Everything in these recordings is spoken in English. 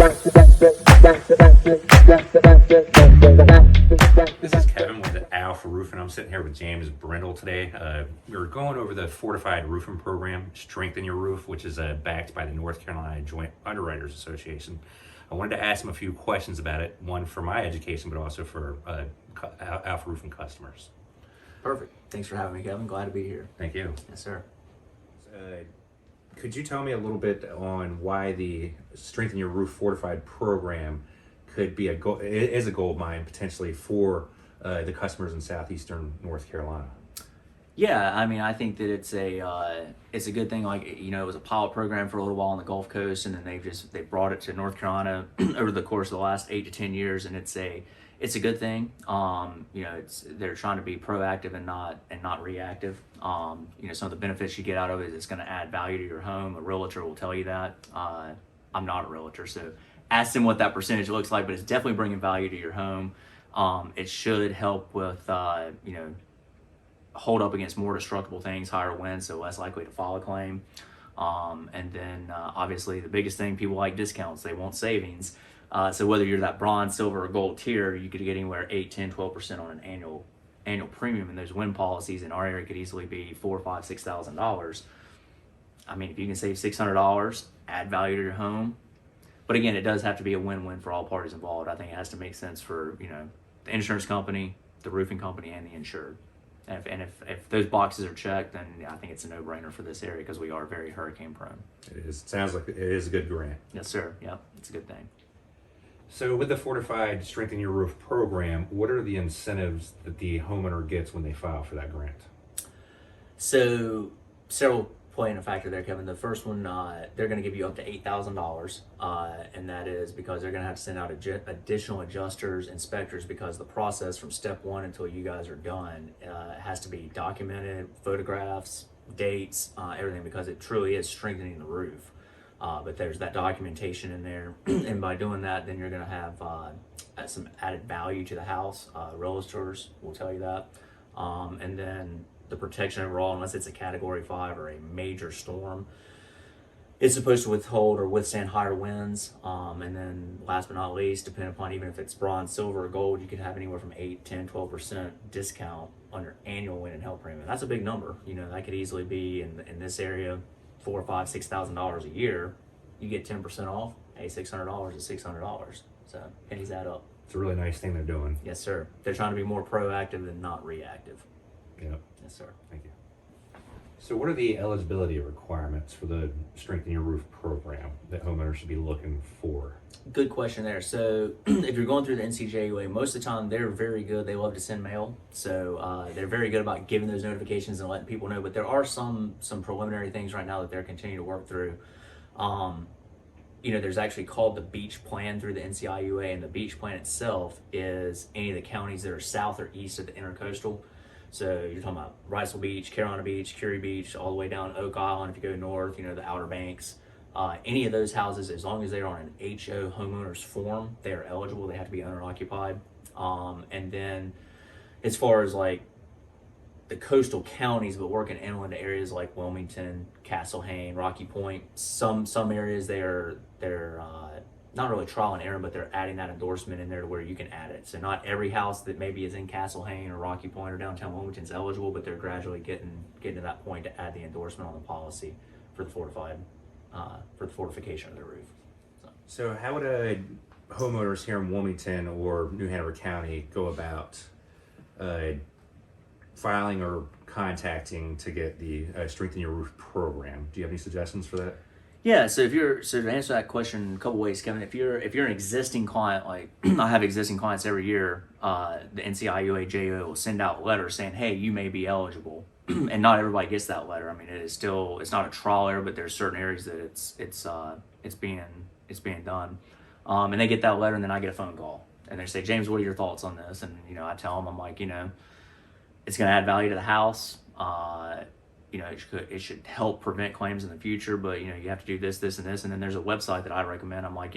This is Kevin with Alpha Roof, and I'm sitting here with James Brendle today. We're going over the Fortified Roofing Program, Strengthen Your Roof, which is backed by the North Carolina Joint Underwriters Association. I wanted to ask him a few questions about it, one for my education, but also for Alpha Roofing customers. Perfect. Thanks for having me, Kevin. Glad to be here. Thank you. Yes, sir. Could you tell me a little bit on why the Strengthen Your Roof Fortified Program could be a gold mine potentially for the customers in southeastern North Carolina? Yeah, I mean, I think that it's a good thing. Like, it was a pilot program for a little while on the Gulf Coast, and then they brought it to North Carolina over the course of the last 8 to 10 years, and it's a good thing. They're trying to be proactive and not reactive. Some of the benefits you get out of it is it's going to add value to your home. A realtor will tell you that. I'm not a realtor, so ask them what that percentage looks like, but it's definitely bringing value to your home. It should help with hold up against more destructible things, higher winds, so less likely to file a claim. And then obviously the biggest thing, people like discounts. They want savings. So whether you're that bronze, silver, or gold tier, you could get anywhere 8, 10, 12% on an annual premium. And those wind policies in our area could easily be $4,000, $5,000, $6,000. I mean, if you can save $600, add value to your home. But again, it does have to be a win-win for all parties involved. I think it has to make sense for the insurance company, the roofing company, and the insured. And if those boxes are checked, then I think it's a no-brainer for this area because we are very hurricane prone. It is. It sounds like it is a good grant. Yes, sir. Yep, it's a good thing. So with the Fortified Strengthen Your Roof program, what are the incentives that the homeowner gets when they file for that grant? So several playing a factor there, Kevin. The first one, they're going to give you up to $8,000, and that is because they're going to have to send out additional adjusters, inspectors, because the process from step one until you guys are done has to be documented, photographs, dates, everything, because it truly is strengthening the roof. But there's that documentation in there, and by doing that, then you're going to have some added value to the house. Realtors will tell you that, and then the protection overall, unless it's a Category 5 or a major storm, it's supposed to withhold or withstand higher winds. And then last but not least, depending upon even if it's bronze, silver, or gold, you could have anywhere from 8, 10, 12% discount on your annual wind and hail premium. That's a big number. That could easily be in this area $4,000, $5,000, $6,000 a year. You get 10% off. Hey, $600 is $600. So pennies add up. It's a really nice thing they're doing. Yes, sir. They're trying to be more proactive than not reactive. Yep. Yes, sir. Thank you. So what are the eligibility requirements for the Strengthen Your Roof program that homeowners should be looking for? Good question there. So if you're going through the NCJUA, most of the time they're very good. They love to send mail. So they're very good about giving those notifications and letting people know. But there are some preliminary things right now that they're continuing to work through. There's actually called the Beach Plan through the NCIUA, and the Beach Plan itself is any of the counties that are south or east of the intercoastal. So you're talking about Riceville Beach, Carolina Beach, Curie Beach, all the way down Oak Island. If you go north, the Outer Banks. Any of those houses, as long as they're on an HO homeowners form, they are eligible. They have to be owner occupied. And then as far as like the coastal counties, but working inland areas like Wilmington, Castlehane, Rocky Point, some areas they're not really trial and error, but they're adding that endorsement in there to where you can add it. So not every house that maybe is in Castlehane or Rocky Point or downtown Wilmington is eligible, but they're gradually getting to that point to add the endorsement on the policy for the fortification of their roof. So how would homeowners here in Wilmington or New Hanover County go about filing or contacting to get the Strengthen Your Roof program? Do you have any suggestions for that? Yeah, so to answer that question a couple ways, Kevin, if you're an existing client, like I have existing clients every year, the NCIUA JO will send out letters saying, hey, you may be eligible. And not everybody gets that letter. I mean, it's not a trial error, but there's certain areas that it's being done. And they get that letter, and then I get a phone call, and they say, James, what are your thoughts on this? And I tell them, I'm like, it's going to add value to the house. It should help prevent claims in the future, but you have to do this, this, and this. And then there's a website that I recommend. I'm like,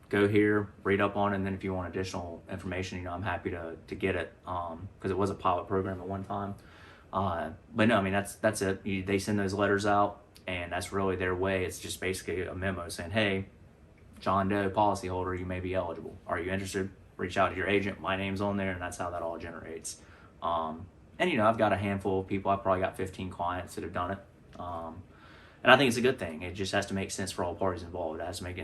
go here, read up on it, and then if you want additional information, I'm happy to get it, because it was a pilot program at one time. But no, I mean, that's it. They send those letters out, and that's really their way. It's just basically a memo saying, hey, John Doe policyholder, you may be eligible. Are you interested? Reach out to your agent. My name's on there, and that's how that all generates. And you know, I've got a handful of people. I've probably got 15 clients that have done it. And I think it's a good thing. It just has to make sense for all parties involved. It has to make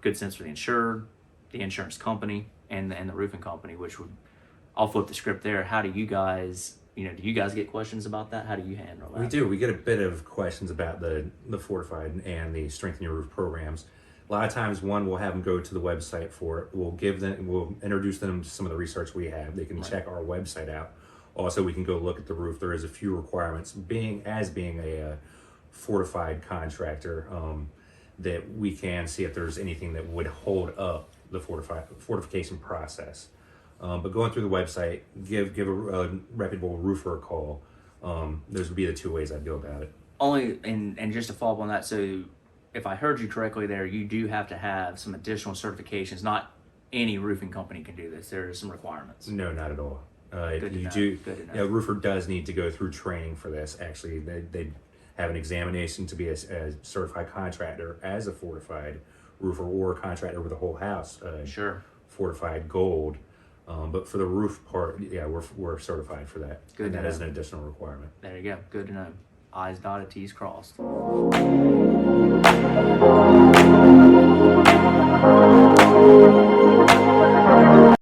good sense for the insured, the insurance company, and the roofing company, which would, I'll flip the script there. How do you guys, do you guys get questions about that? How do you handle that? We do. We get a bit of questions about the Fortified and the Strengthen Your Roof programs. A lot of times, we'll have them go to the website for it. We'll introduce them to some of the research we have. They can check our website out. Also, we can go look at the roof. There is a few requirements being a fortified contractor, that we can see if there's anything that would hold up the fortification process. But going through the website, give a reputable roofer a call. Those would be the two ways I'd go about it. And just to follow up on that, so if I heard you correctly there, you do have to have some additional certifications. Not any roofing company can do this. There are some requirements. No, not at all. Good to know. Good to know. A roofer does need to go through training for this. Actually, they have an examination to be a certified contractor as a fortified roofer, or a contractor with a whole house. Sure. Fortified gold. But for the roof part, yeah, we're certified for that. Good. And that is an additional requirement. There you go. Good to know. I's dotted, T's crossed.